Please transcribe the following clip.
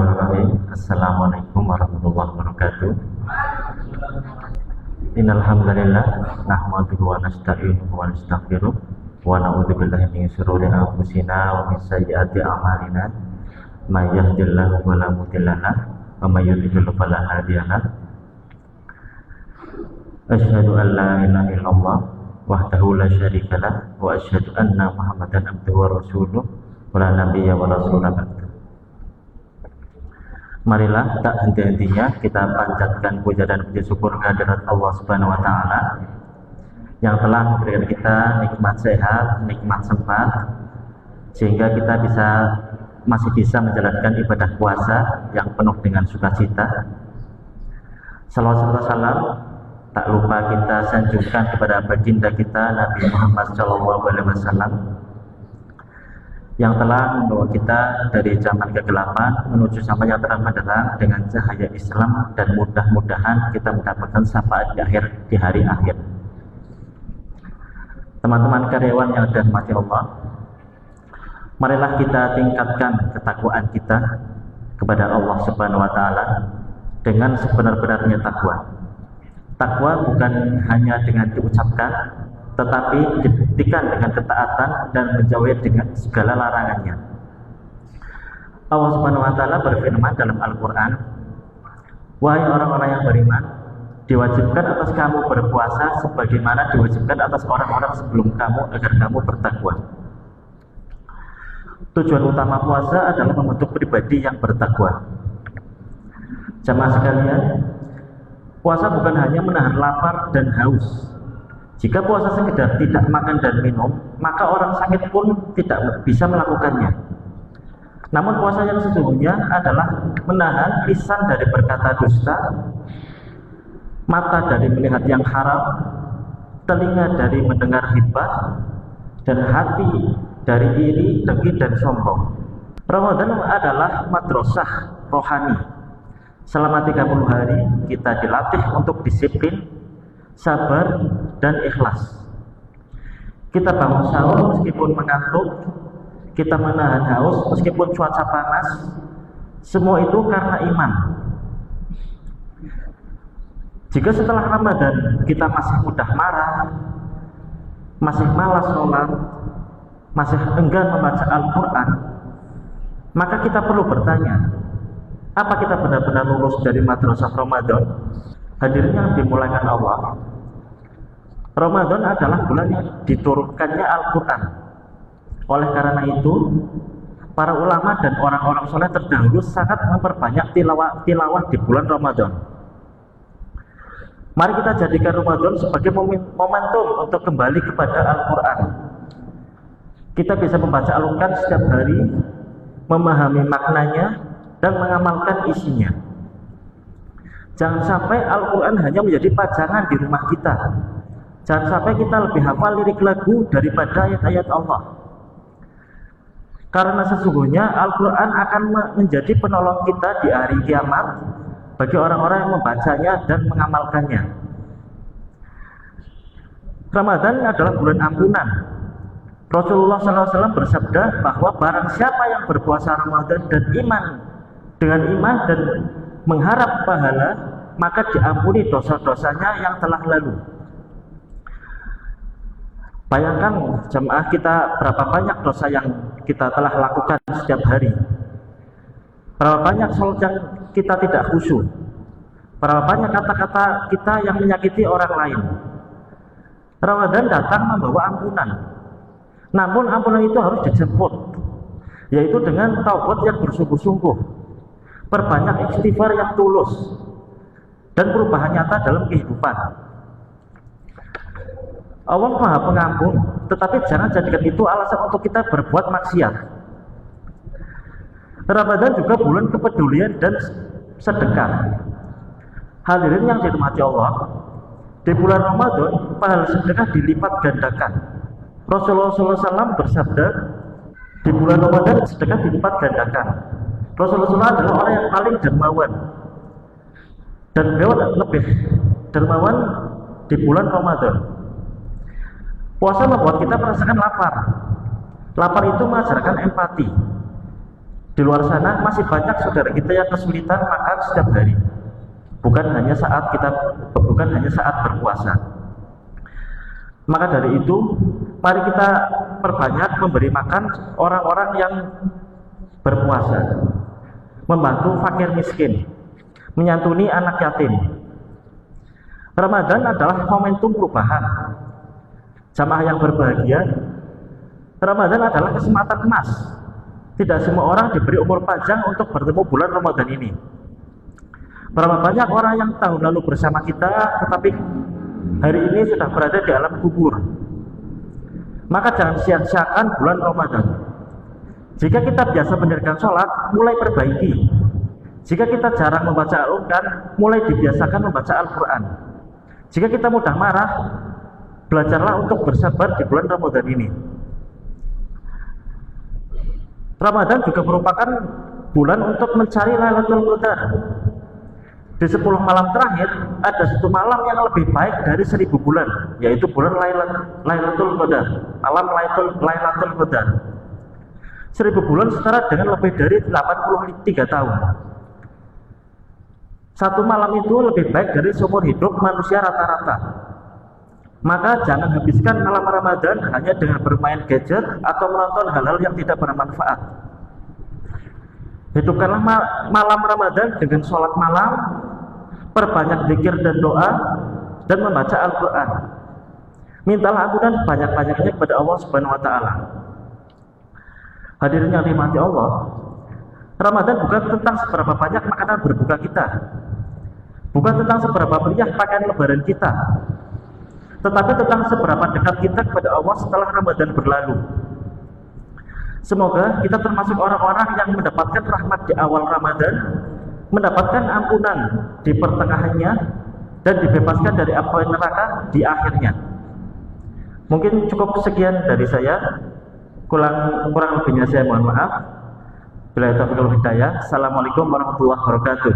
Bismillahirrahmanirrahim. Assalamualaikum warahmatullahi wabarakatuh. Innal hamdalillah nahmaduhu wa nasta'inuhu wa nastaghfiruh wa na'udzu billahi min shururi anfusina wa min sayyiati a'malina. May yahdihillahu fala mudilla lahu wa may yudlil fala hadiya lahu. Asyhadu an la ilaha illallah wahdahu la syarika lahu wa asyhadu anna Muhammadan abduhu wa rasuluh wa la nabiyya wa rasulah ba'du. Marilah tak henti-hentinya kita panjatkan puja dan puji syukur kehadirat Allah Subhanahu wa taala yang telah memberikan kita nikmat sehat, nikmat sempat sehingga kita masih bisa menjalankan ibadah puasa yang penuh dengan sukacita. Salawat serta salam tak lupa kita sanjungkan kepada baginda kita Nabi Muhammad SAW yang telah membawa kita dari zaman kegelapan menuju zaman yang terang benderang dengan cahaya Islam, dan mudah-mudahan kita mendapatkan syafaat di hari akhir. Teman-teman karyawan yang dirahmati Allah, marilah kita tingkatkan ketakwaan kita kepada Allah Subhanahu wa taala dengan sebenar-benarnya takwa. Takwa bukan hanya dengan diucapkan, tetapi dibuktikan dengan ketaatan dan menjauhi dengan segala larangannya. Allah Subhanahu wa taala berfirman dalam Al-Qur'an, "Wahai orang-orang yang beriman, diwajibkan atas kamu berpuasa sebagaimana diwajibkan atas orang-orang sebelum kamu agar kamu bertakwa." Tujuan utama puasa adalah membentuk pribadi yang bertakwa. Jamaah sekalian, puasa bukan hanya menahan lapar dan haus. Jika puasa sekedar tidak makan dan minum, maka orang sakit pun tidak bisa melakukannya. Namun puasa yang sesungguhnya adalah menahan lisan dari berkata dusta, mata dari melihat yang haram, telinga dari mendengar ghibah, dan hati dari iri, dengki, dan sombong. Ramadan adalah madrasah rohani. Selama 30 hari kita dilatih untuk disiplin, sabar, dan ikhlas. Kita bangun sahur meskipun mengantuk, kita menahan haus meskipun cuaca panas. Semua itu karena iman. Jika setelah Ramadan kita masih mudah marah, masih malas sholat, masih enggan membaca Al-Quran, maka kita perlu bertanya, apa kita benar-benar lulus dari madrasah Ramadan? Hadirin yang dimulakan Allah, Ramadan adalah bulan yang diturunkannya Al-Quran. Oleh karena itu, para ulama dan orang-orang soleh terdahulu sangat memperbanyak tilawah di bulan Ramadan. Mari kita jadikan Ramadan sebagai momentum untuk kembali kepada Al-Quran. Kita bisa membaca Al-Quran setiap hari, memahami maknanya, dan mengamalkan isinya. Jangan sampai Al-Quran hanya menjadi pajangan di rumah kita. Jangan sampai kita lebih hafal lirik lagu daripada ayat-ayat Allah. Karena sesungguhnya Al-Quran akan menjadi penolong kita di hari kiamat bagi orang-orang yang membacanya dan mengamalkannya. Ramadan adalah bulan ampunan. Rasulullah SAW bersabda bahwa barang siapa yang berpuasa Ramadan dan dengan iman dan mengharap pahala, maka diampuni dosa-dosanya yang telah lalu. Bayangkan jemaah kita, berapa banyak dosa yang kita telah lakukan setiap hari. Berapa banyak sholat yang kita tidak khusyuk. Berapa banyak kata-kata kita yang menyakiti orang lain. Ramadan datang membawa ampunan. Namun ampunan itu harus dijemput, yaitu dengan taubat yang bersungguh-sungguh, perbanyak istighfar yang tulus, dan perubahan nyata dalam kehidupan. Allah Maha Pengampun, tetapi jangan jadikan itu alasan untuk kita berbuat maksiat. Ramadan juga bulan kepedulian dan sedekah. Hadirin yang dirahmati Allah, di bulan Ramadan pahala sedekah dilipat gandakan. Rasulullah SAW bersabda, di bulan Ramadan sedekah dilipat gandakan. Rasulullah adalah orang yang paling dermawan, dan beliau lebih dermawan di bulan Ramadan. Puasa membuat kita merasakan lapar. Lapar itu mengajarkan empati. Di luar sana masih banyak saudara kita yang kesulitan makan setiap hari. Bukan hanya saat berpuasa. Maka dari itu, mari kita perbanyak memberi makan orang-orang yang berpuasa, membantu fakir miskin, menyantuni anak yatim. Ramadan adalah momentum perubahan. Jamaah yang berbahagia, Ramadan adalah kesempatan emas. Tidak semua orang diberi umur panjang untuk bertemu bulan Ramadan ini. Berapa banyak orang yang tahun lalu bersama kita, tetapi hari ini sudah berada di alam kubur. Maka jangan sia-siakan bulan Ramadan. Jika kita biasa mendirikan sholat, mulai perbaiki. Jika kita jarang membaca Al-Quran, mulai dibiasakan membaca Al-Quran. Jika kita mudah marah, belajarlah untuk bersabar di bulan Ramadan ini. Ramadan juga merupakan bulan untuk mencari Lailatul Qadar. Di 10 malam terakhir, ada 1 malam yang lebih baik dari 1000 bulan, yaitu bulan Lailatul Qadar, malam Lailatul Qadar. 1000 bulan setara dengan lebih dari 83 tahun. 1 malam itu lebih baik dari seumur hidup manusia rata-rata. Maka jangan habiskan malam Ramadan hanya dengan bermain gadget atau menonton hal-hal yang tidak bermanfaat. Hidupkanlah malam Ramadan dengan sholat malam, perbanyak zikir dan doa, dan membaca Al-Quran. Mintalah ampunan banyak-banyaknya kepada Allah Subhanahu wa Ta'ala. Hadirin yang dirahmati Allah, Ramadan bukan tentang seberapa banyak makanan berbuka kita, bukan tentang seberapa meriah pakaian lebaran kita, tetapi tentang seberapa dekat kita kepada Allah setelah Ramadan berlalu. Semoga kita termasuk orang-orang yang mendapatkan rahmat di awal Ramadan, mendapatkan ampunan di pertengahannya, dan dibebaskan dari api neraka di akhirnya. Mungkin cukup sekian dari saya. Kurang lebihnya saya mohon maaf. Bila taufiq wal hidayah. Assalamualaikum warahmatullahi wabarakatuh.